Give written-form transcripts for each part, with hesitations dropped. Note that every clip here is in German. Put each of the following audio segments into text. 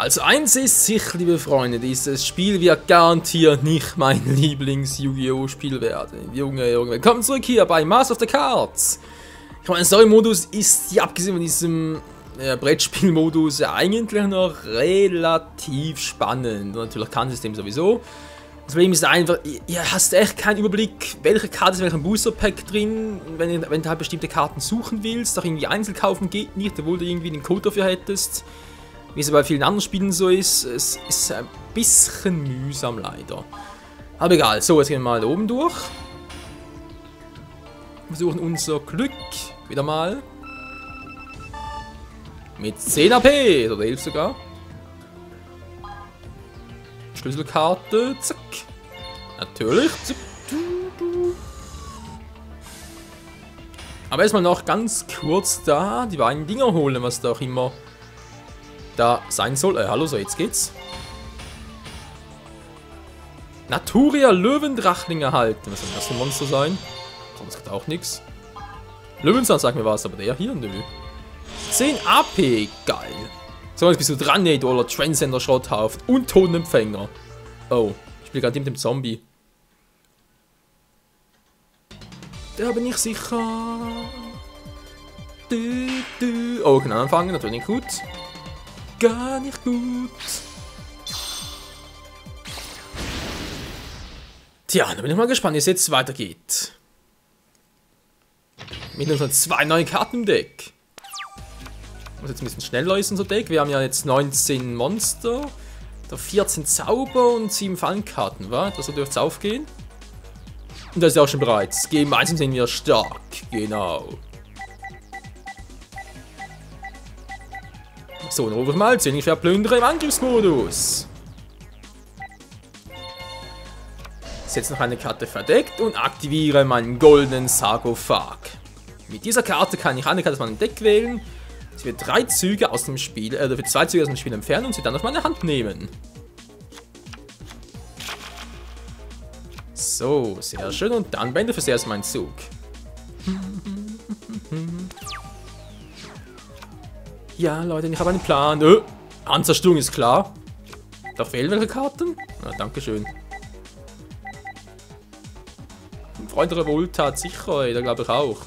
Also eins ist sicher, liebe Freunde, dieses Spiel wird garantiert nicht mein Lieblings-Yu-Gi-Oh! Spiel werden. Junge, willkommen zurück hier bei Master of the Cards. Ich meine, Story-Modus ist, ja, abgesehen von diesem Brettspiel-Modus, eigentlich noch relativ spannend. Und natürlich Kartensystem sowieso. Das Problem ist einfach, ihr hast echt keinen Überblick, welche Karte ist in welchem Booster-Pack drin. Wenn du halt bestimmte Karten suchen willst, doch irgendwie einzeln kaufen geht nicht, obwohl du irgendwie den Code dafür hättest. Wie es bei vielen anderen Spielen so ist, es ist ein bisschen mühsam leider. Aber egal, so, jetzt gehen wir mal da oben durch. Wir versuchen unser Glück wieder mal. Mit 10 AP, oder 11 sogar. Schlüsselkarte, zack. Natürlich, zack. Aber erstmal noch ganz kurz da die beiden Dinger holen, was da auch immer da sein soll. Hallo, so jetzt geht's. Naturia Löwendrachling erhalten. Was soll das für ein Monster sein? Sonst geht auch nichts. Löwenzahn sagt mir was, aber der hier, nö. 10 AP, geil. So, jetzt bist du dran, ey, du aller Transcender Schrotthaufen und Totenempfänger. Oh, ich spiele gerade mit dem Zombie. Da bin ich sicher. Oh, kann anfangen, natürlich nicht gut. Gar nicht gut. Tja, da bin ich mal gespannt, wie es jetzt weitergeht. Mit unseren 2 neuen Karten im Deck. Ich muss jetzt ein bisschen schneller ist unser Deck. Wir haben ja jetzt 19 Monster, 14 Zauber und 7 Fallenkarten, wa? Das dürfte es aufgehen. Und das ist ja auch schon bereits. Gemeinsam sind wir stark. Genau. So, dann rufe ich mal Zwillingsschwertplünderer im Angriffsmodus. Setze noch eine Karte verdeckt und aktiviere meinen goldenen Sarkophag. Mit dieser Karte kann ich eine Karte aus meinem Deck wählen. Sie wird 3 Züge aus dem Spiel, für 2 Züge aus dem Spiel entfernen und sie dann auf meine Hand nehmen. So, sehr schön. Und dann beende für zuerst meinen Zug. Ja, Leute, ich habe einen Plan. Anzerstörung ist klar. Da fehlen welche Karten? Na, dankeschön. Freund der Revolta, sicher, ey, da glaube ich auch.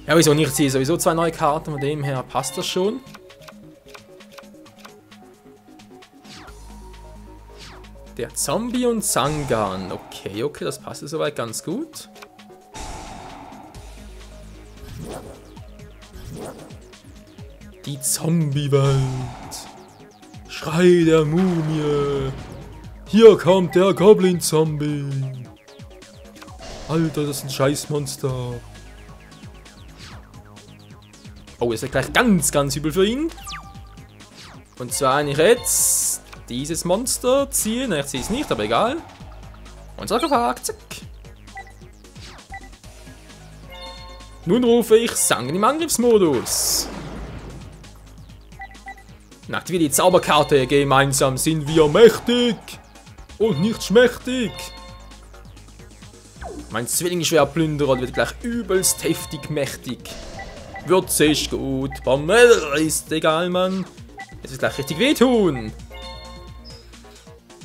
Ja, wieso nicht? Ich ziehe sowieso 2 neue Karten, von dem her passt das schon. Der Zombie und Zangan. Okay, das passt soweit ganz gut. Die Zombie-Welt. Schrei der Mumie. Hier kommt der Goblin-Zombie. Alter, das ist ein Scheißmonster. Oh, ist ja gleich ganz übel für ihn. Und zwar, wenn ich jetzt dieses Monster ziehe. Nein, ich ziehe es nicht, aber egal. Und Sarkophag, zack. Nun rufe ich Zangan im Angriffsmodus. Und aktiviere die Zauberkarte. Gemeinsam sind wir mächtig. Und nicht schmächtig. Mein Zwillingsschwertplünderer wird gleich übelst heftig mächtig. Würze ist gut. Bammel ist egal, Mann. Es wird gleich richtig wehtun.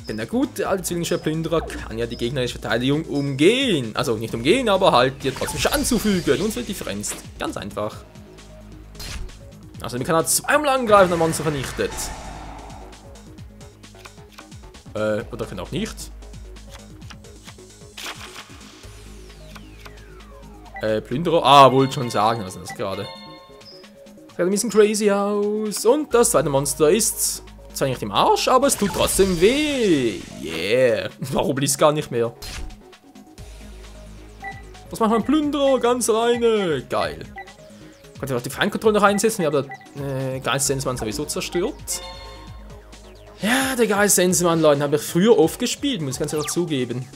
Denn der gute alte Zwillingsschwertplünderer kann ja die gegnerische Verteidigung umgehen. Also nicht umgehen, aber halt dir trotzdem Schaden zufügen. Und es wird differenzt. Ganz einfach. Also man kann halt 2-mal angreifen, wenn ein Monster vernichtet. Oder kann auch nicht. Plünderer. Ah, wollte schon sagen, was ist das gerade? Sieht ein bisschen crazy aus. Und das zweite Monster ist zwar nicht im Arsch, aber es tut trotzdem weh. Yeah. Warum will ich es gar nicht mehr? Was macht mein Plünderer ganz alleine? Geil. Ich könnte auch die Feinkontrolle noch einsetzen. Wir haben den Geist-Sensemann sowieso zerstört. Ja, der Geist-Sensemann, Leute, habe ich früher oft gespielt, muss ich ganz ehrlich zugeben.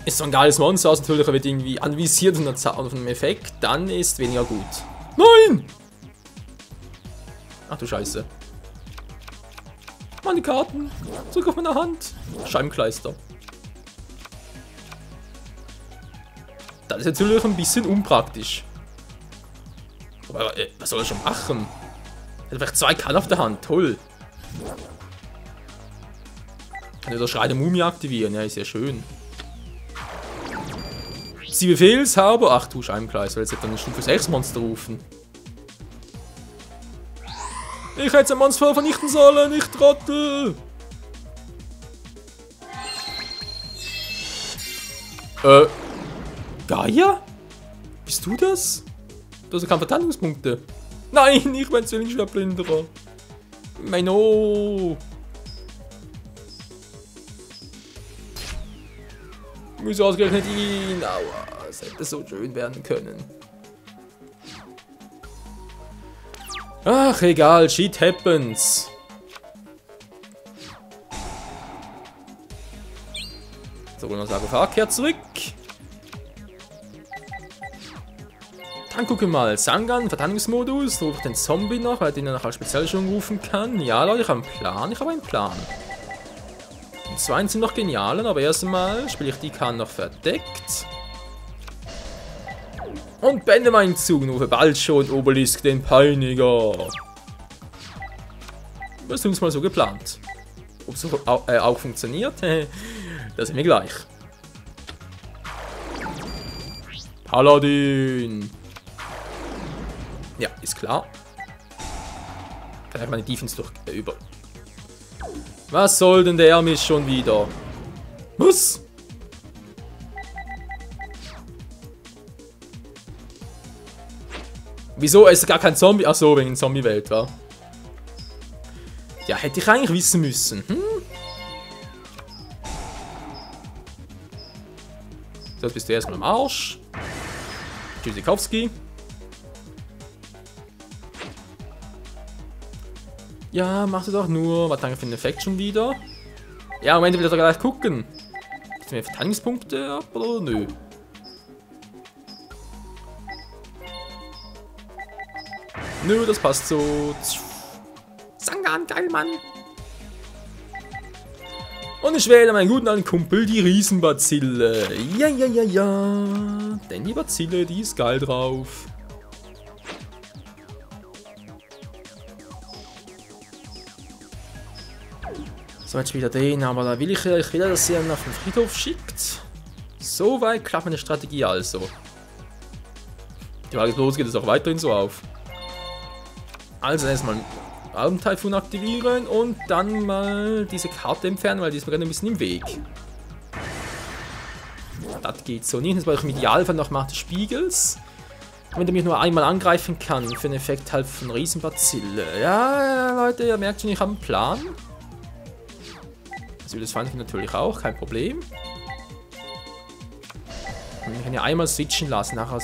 Ist so ein geiles Monster, also natürlich wird irgendwie anvisiert von einem Effekt, dann ist weniger gut. Nein! Ach du Scheiße. Meine Karten. Zurück auf meine Hand. Scheibenkleister. Das ist natürlich ein bisschen unpraktisch. Aber was soll er schon machen? Hat vielleicht 2 Kann auf der Hand. Toll. Kann wieder Schrei der Mumie aktivieren. Ja, ist ja schön. Sie Befehlshaber. Ach du Scheibenkreis, weil jetzt dann ein Stufe 6 Monster rufen. Ich hätte ein Monster vernichten sollen, ich Trottel. Gaia? Bist du das? Du hast keine Verteidigungspunkte. Nein, ich bin Zwillingsschwertplünderer. Meino. Wieso ausgerechnet ihn? Aua, es hätte so schön werden können. Ach, egal, shit happens. So, holen wir Sarkophag kehrt zurück. Dann gucken wir mal. Sangan, Verteidigungsmodus. Rufe ich den Zombie noch, weil ich den nachher speziell schon rufen kann. Ja, Leute, ich habe einen Plan. Ich habe einen Plan. Die 2 sind noch genialen, aber erstmal spiele ich die Kann noch verdeckt. Und beende meinen Zug. Rufe bald schon Obelisk den Peiniger. Das ist uns mal so geplant. Ob es auch funktioniert, das sehen wir gleich. Paladin. Ja, ist klar. Vielleicht meine Defense durch über. Was soll denn der Mist schon wieder? Was? Wieso ist gar kein Zombie? Achso, wegen Zombie-Welt, war. Ja, hätte ich eigentlich wissen müssen. So, jetzt bist du erstmal am Arsch. Tschüssikowski. Ja, mach du doch nur. Was danke für den Effekt schon wieder? Ja, am Ende will ich doch gleich gucken. Gibt es mir Verteidigungspunkte ab oder nö? Nö, das passt so. Sangan, geil, Mann. Und ich wähle meinen guten alten Kumpel, die Riesenbazille. Ja, ja, ja, ja. Denn die Bazille, die ist geil drauf. So, jetzt wieder den, aber da will ich wieder, dass ihr ihn auf den Friedhof schickt. So weit klappt meine Strategie also. Die Frage ist bloß, geht es auch weiterhin so auf. Also erstmal Albentyphoon aktivieren und dann mal diese Karte entfernen, weil die ist mir gerade ein bisschen im Weg. Das geht so nicht. Jetzt brauche ich im Idealfall noch Macht des Spiegels. Wenn er mich nur einmal angreifen kann, für den Effekt halt von Riesenbazille. Ja, Leute, ihr merkt schon, ich habe einen Plan. Das will das Feindchen natürlich auch, kein Problem. Ich kann ja einmal switchen lassen, nachher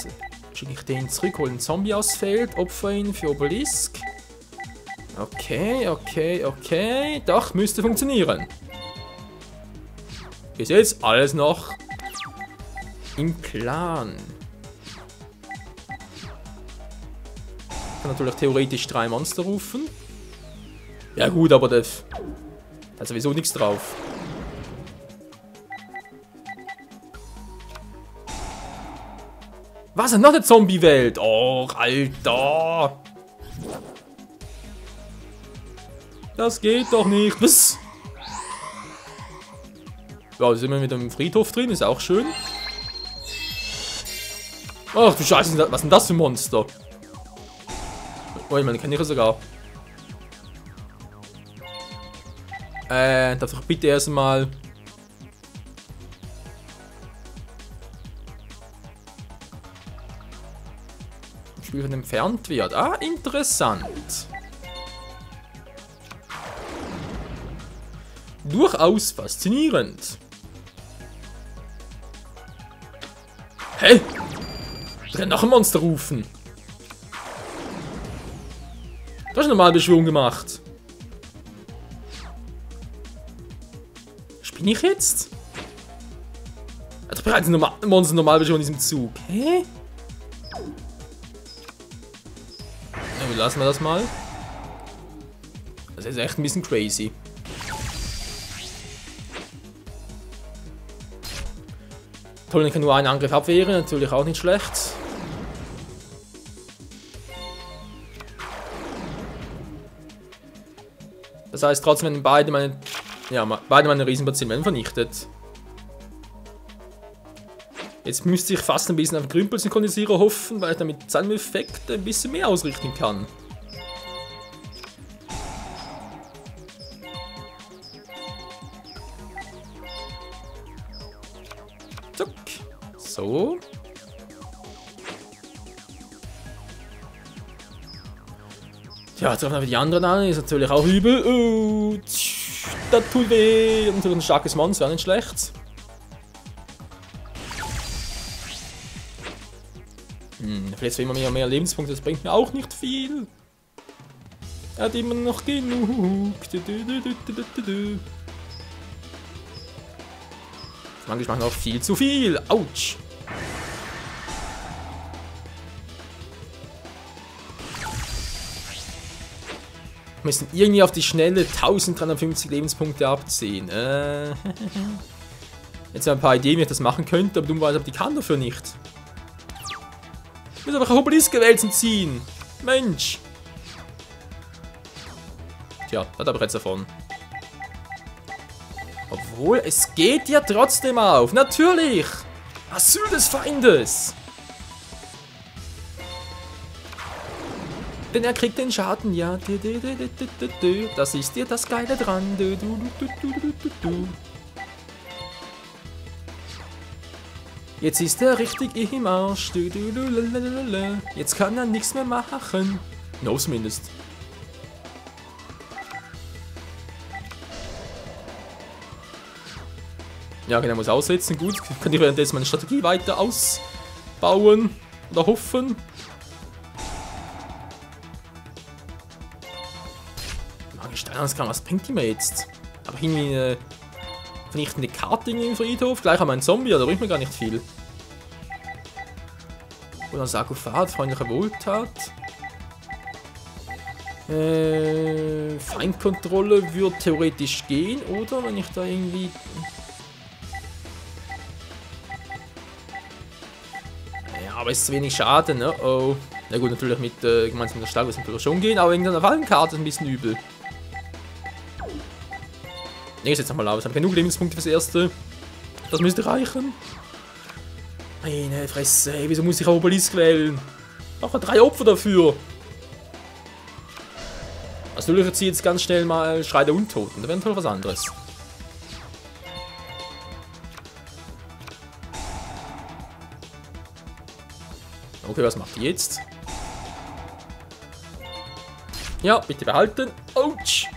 schicke ich den zurück, hole den Zombie aus Feld, opfer ihn für Obelisk. Okay, okay, okay. Doch, müsste funktionieren. Bis jetzt alles noch im Plan. Ich kann natürlich theoretisch 3 Monster rufen. Ja gut, aber das hat sowieso nichts drauf. Was ist noch eine Zombie-Welt? Och, Alter. Das geht doch nicht. Was? Ja, da sind wir mit dem Friedhof drin. Ist auch schön. Ach du Scheiße, was ist denn das für ein Monster? Oh, ich meine, kenne ich ja sogar. Darf ich bitte erstmal... Spiel von entfernt wird. Ah, interessant. Durchaus faszinierend. Hä? Ich kann noch ein Monster rufen. Du hast eine Normalbeschwörung gemacht. Spinne ich jetzt? Also bereits ein Monster Normalbeschwörung in diesem Zug. Hä? Ja, lassen wir das mal. Das ist echt ein bisschen crazy. Toll, ich kann nur einen Angriff abwehren, natürlich auch nicht schlecht. Das heißt, trotzdem werden beide meine Riesenbazillen werden vernichtet. Jetzt müsste ich fast ein bisschen auf Grünpol-Synchronisierer hoffen, weil ich damit mit seinem Effekt ein bisschen mehr ausrichten kann. Zuck. So. Ja, treffen wir die anderen an, ist natürlich auch übel. Das tut weh. Und natürlich ein starkes Monster, wäre nicht schlecht. Vielleicht immer mehr Lebenspunkte, das bringt mir auch nicht viel. Er hat immer noch genug. Manchmal macht noch viel zu viel. Autsch. Wir müssen irgendwie auf die schnelle 1350 Lebenspunkte abziehen. Jetzt haben wir ein paar Ideen, wie ich das machen könnte, aber dummerweise die kann dafür nicht. Ich muss einfach Obelisk gewählt und ziehen. Mensch. Tja, das habe ich jetzt davon. Obwohl, es geht ja trotzdem auf. Natürlich. Asyl des Feindes. Denn er kriegt den Schaden, ja. Das ist dir das Geile dran. Jetzt ist er richtig im Arsch. Jetzt kann er nichts mehr machen. No, zumindest. Ja, genau, muss aussetzen. Gut, kann ich währenddessen meine Strategie weiter ausbauen oder hoffen. Was bringt die mir jetzt? Aber irgendwie eine vernichtende Karte im Friedhof. Gleich haben wir einen Zombie, da bringt mir gar nicht viel. Oder ein Sarkophag, freundliche Wohltat. Feindkontrolle würde theoretisch gehen, oder? Wenn ich da irgendwie... Ja, aber es ist zu wenig Schaden, ne? Oh. Na gut, natürlich mit gemeinsam mit der Stahl wird es natürlich schon gehen, aber wegen einer Fallenkarte ist ein bisschen übel. Ne, jetzt nochmal aus. Ich habe genug Lebenspunkte fürs Erste. Das müsste reichen. Meine Fresse, ey, wieso muss ich Obelisk wählen? Noch 3 Opfer dafür. Also ich ziehe jetzt ganz schnell mal Schrei der Untoten. Da wäre natürlich was anderes. Okay, was macht die jetzt? Ja, bitte behalten. Autsch!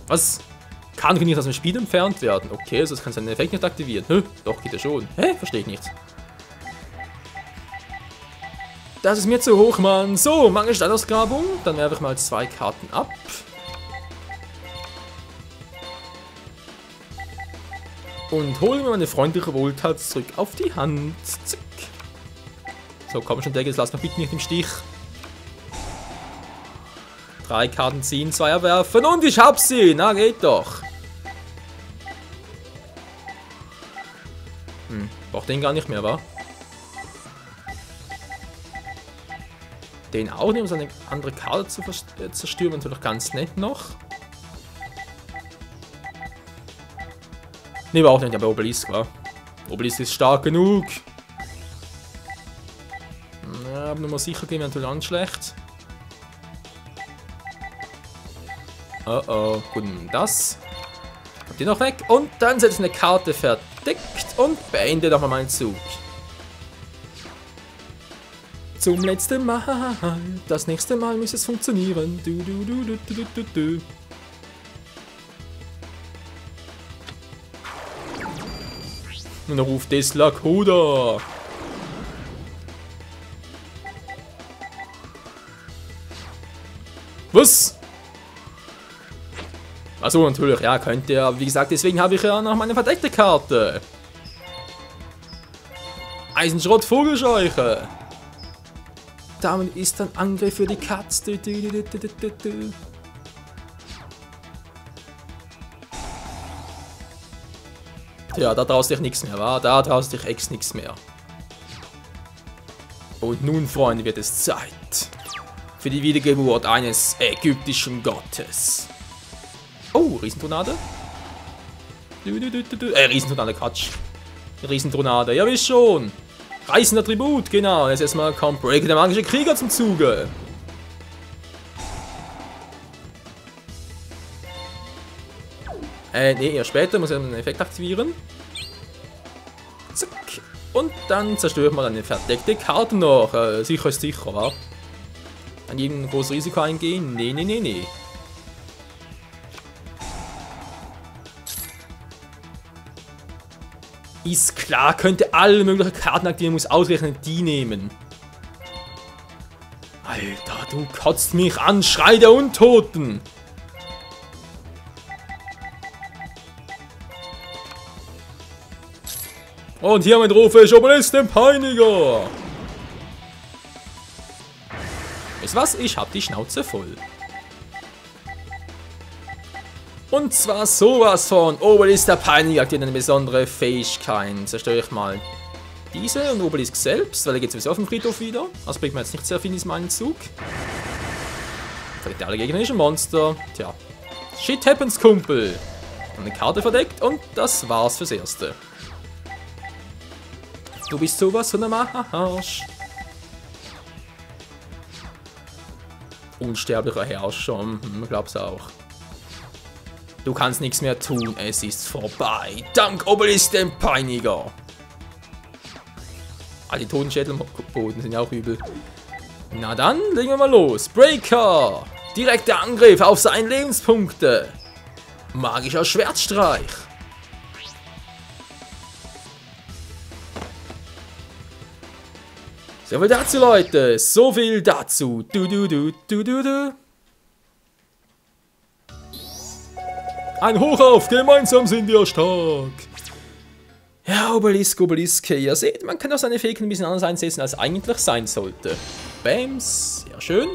Was? Kann nicht aus dem Spiel entfernt werden? Okay, also das kann seinen Effekt nicht aktivieren. Hä? Doch, geht er schon. Hä? Verstehe ich nicht. Das ist mir zu hoch, Mann. So, Mangel Steinausgrabung. Dann werfe ich mal 2 Karten ab. Und hole mir meine freundliche Wohltat zurück auf die Hand. Zick. So, komm schon, Deckel, lass mich bitte nicht im Stich. 3 Karten ziehen, 2 erwerfen und ich hab sie. Na, geht doch. Braucht den gar nicht mehr, wa? Den auch nicht, um seine andere Karte zu zerstören. Natürlich ganz nett noch. Ne, war auch nicht, aber Obelisk, wa? Obelisk ist stark genug. Ja, aber nur mal sicher gehen wir natürlich an schlecht. Oh oh, gut, das. Kommt die noch weg und dann setzt eine Karte verdeckt und beende nochmal meinen Zug. Zum letzten Mal, das nächste Mal muss es funktionieren. Und er ruft Tesla Coda. Was? Achso, natürlich, ja, könnte er. Aber wie gesagt, deswegen habe ich ja noch meine verdeckte Karte. Eisenschrott Vogelscheuche. Damit ist ein Angriff für die Katz. Ja, da traust dich nichts mehr, wa? Da traust dich echt nichts mehr. Und nun, Freunde, wird es Zeit für die Wiedergeburt eines ägyptischen Gottes. Oh, Riesentornade. Riesentornade, Quatsch. Riesentornade, ja wie schon. Reißender Tribut, genau. Jetzt erstmal kommt Breaker, der magische Krieger, zum Zuge. Nee, eher später muss ich einen Effekt aktivieren. Zack. Und dann zerstören wir eine verdeckte Karte noch. Sicher ist sicher, wa? An jedem großes Risiko eingehen? Nee, nee, nee, nee. Ist klar, könnte alle möglichen Karten aktivieren, muss ausgerechnet die nehmen. Alter, du kotzt mich an, Schrei der Untoten! Und hier mein Trophäe, Obelisk, den Peiniger! Weißt du was? Ich hab die Schnauze voll. Und zwar sowas von Obelisk, der Peiniger hat eine besondere Fähigkeit. Zerstöre ich mal diese und Obelisk selbst, weil er geht sowieso auf den Friedhof wieder. Das bringt mir jetzt nicht sehr viel in diesem einen Zug. Verdeckt alle gegnerischen Monster. Tja. Shit happens, Kumpel. Eine Karte verdeckt und das war's fürs Erste. Du bist sowas von einem Arsch. Unsterblicher Herrscher, glaub's auch. Du kannst nichts mehr tun, es ist vorbei. Dank Obelisk, dem Peiniger. Ah, die Totenschädel am Boden sind ja auch übel. Na dann, legen wir mal los. Breaker. Direkter Angriff auf seine Lebenspunkte. Magischer Schwertstreich. So viel dazu, Leute. So viel dazu. Ein Hoch auf, gemeinsam sind wir stark. Ja, Obelisk, Obelisk. Ihr seht, man kann auch seine Fähigkeiten ein bisschen anders einsetzen, als eigentlich sein sollte. Bams, sehr schön.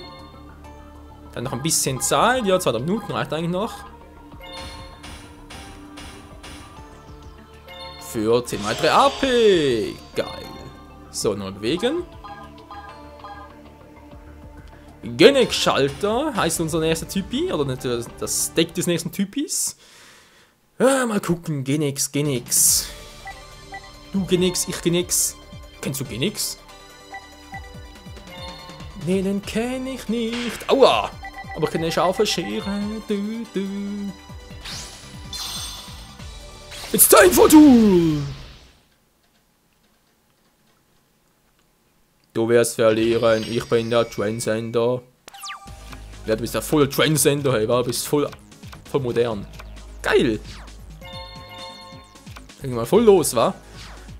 Dann noch ein bisschen Zeit. Ja, 2 Minuten reicht eigentlich noch. Für 10 weitere AP. Geil. So, neu bewegen. Genex-Schalter heißt unser nächster Typi, oder das Deck des nächsten Typis. Mal gucken, Genex, Genex. Du Genex, ich Genex. Kennst du Genex? Nee, den kenne ich nicht. Aua! Aber ich kenne eine scharfe Schere. It's time for Duel! Du wirst verlieren, ich bin der Transcender. Ja, du bist der voll Transcender, hey, du bist voll modern. Geil! Ging mal voll los, wa?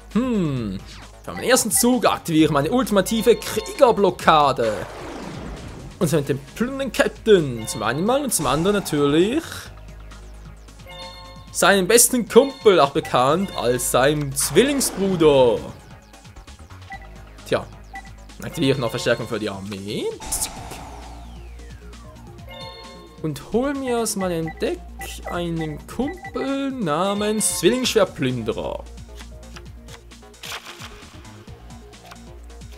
Für meinen ersten Zug aktiviere ich meine ultimative Kriegerblockade. Und zwar mit dem plündernden Captain. Zum einen mal und zum anderen natürlich seinen besten Kumpel, auch bekannt als sein Zwillingsbruder. Tja. Aktiviere noch Verstärkung für die Armee. Und hol mir aus meinem Deck einen Kumpel namens Zwillingsschwertplünderer.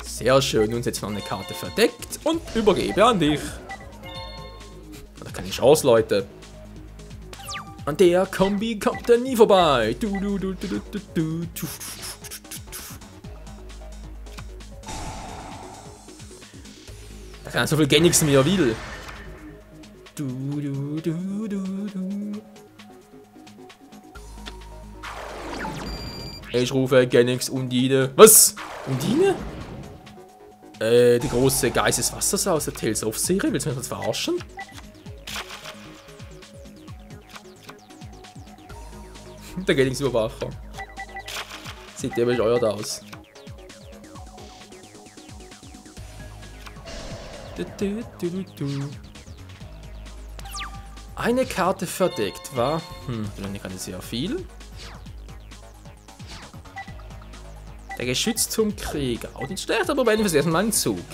Sehr schön. Und jetzt noch eine Karte verdeckt und übergebe an dich. Da keine Chance, Leute. An der Kombi kommt er nie vorbei. Da kann er so viel Genixen, wie er will. Ich rufe Genix Undine. Was? Undine? Die große Geist des Wassers aus der Tales of Serie. Willst du mich jetzt verarschen? Der Genix-Überwacher. Sieht der bescheuert aus. Eine Karte verdeckt, war? Dann kann ich sehr viel. Der Geschützturmkrieger. Auch nicht schlecht, aber beenden wir erstmal einen Zug.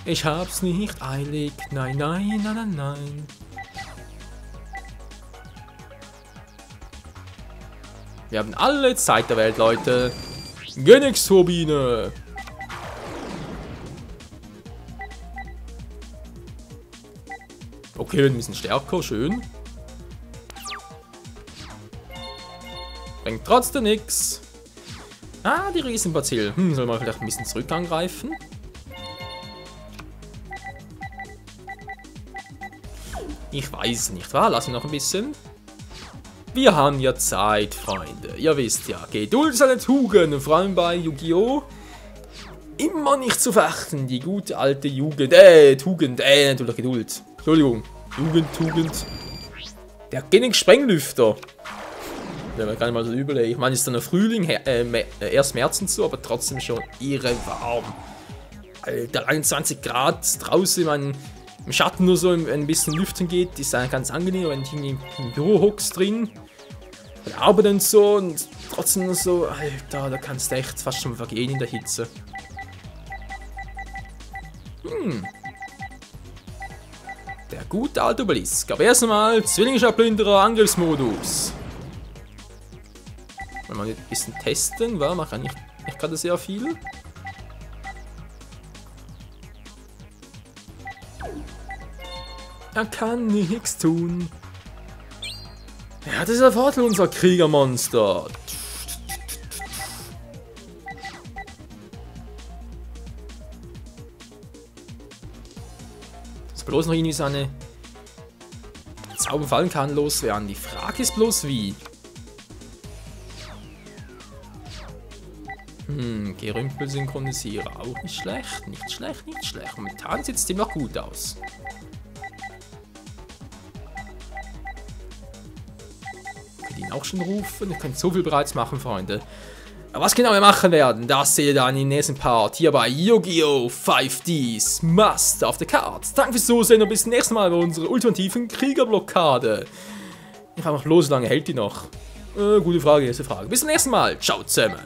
Ich hab's nicht eilig. Nein, nein, nein, nein, nein. Wir haben alle Zeit der Welt, Leute. Genix-Turbine. Okay, ein bisschen stärker, schön. Bringt trotzdem nix. Ah, die Riesenbazille. Soll man vielleicht ein bisschen zurück angreifen? Ich weiß nicht, wa? Lass ihn noch ein bisschen. Wir haben ja Zeit, Freunde. Ihr wisst ja, Geduld ist eine Tugend. Und vor allem bei Yu-Gi-Oh! Immer nicht zu verachten. Die gute alte Jugend. Tugend. Natürlich Geduld. Entschuldigung. Tugend. Der hat genug Sprenglüfter. Der war gar nicht mal so übel. Ich meine, es ist dann ein Frühling, erst März und so, aber trotzdem schon irre warm. Alter, 21 Grad draußen, im Schatten nur so ein bisschen lüften geht, ist dann ganz angenehm, wenn du im Büro hockst drin. Und arbeiten und so und trotzdem nur so, Alter, da kannst du echt fast schon vergehen in der Hitze. Der gute alte Obelisk. Aber erst einmal Zwillingsplünderer Angriffsmodus. Wollen wir mal ein bisschen testen, wa? Mache eigentlich gerade sehr viel. Er kann nichts tun. Ja, das ist der Vorteil unserer Kriegermonster. Dass bloß noch irgendwie seine Zauber fallen kann, loswerden. Die Frage ist bloß wie. Gerümpel synchronisieren. Auch nicht schlecht. Nicht schlecht. Momentan sieht es dem noch gut aus. Ihn auch schon rufen. Ihr könnt so viel bereits machen, Freunde. Aber was genau wir machen werden, das seht ihr dann im nächsten Part hier bei Yu-Gi-Oh! 5Ds Master of the Cards. Danke fürs Zusehen und bis zum nächsten Mal bei unserer ultimativen Kriegerblockade. Ich frage noch bloß, wie lange hält die noch? Gute Frage, erste Frage. Bis zum nächsten Mal. Ciao zusammen.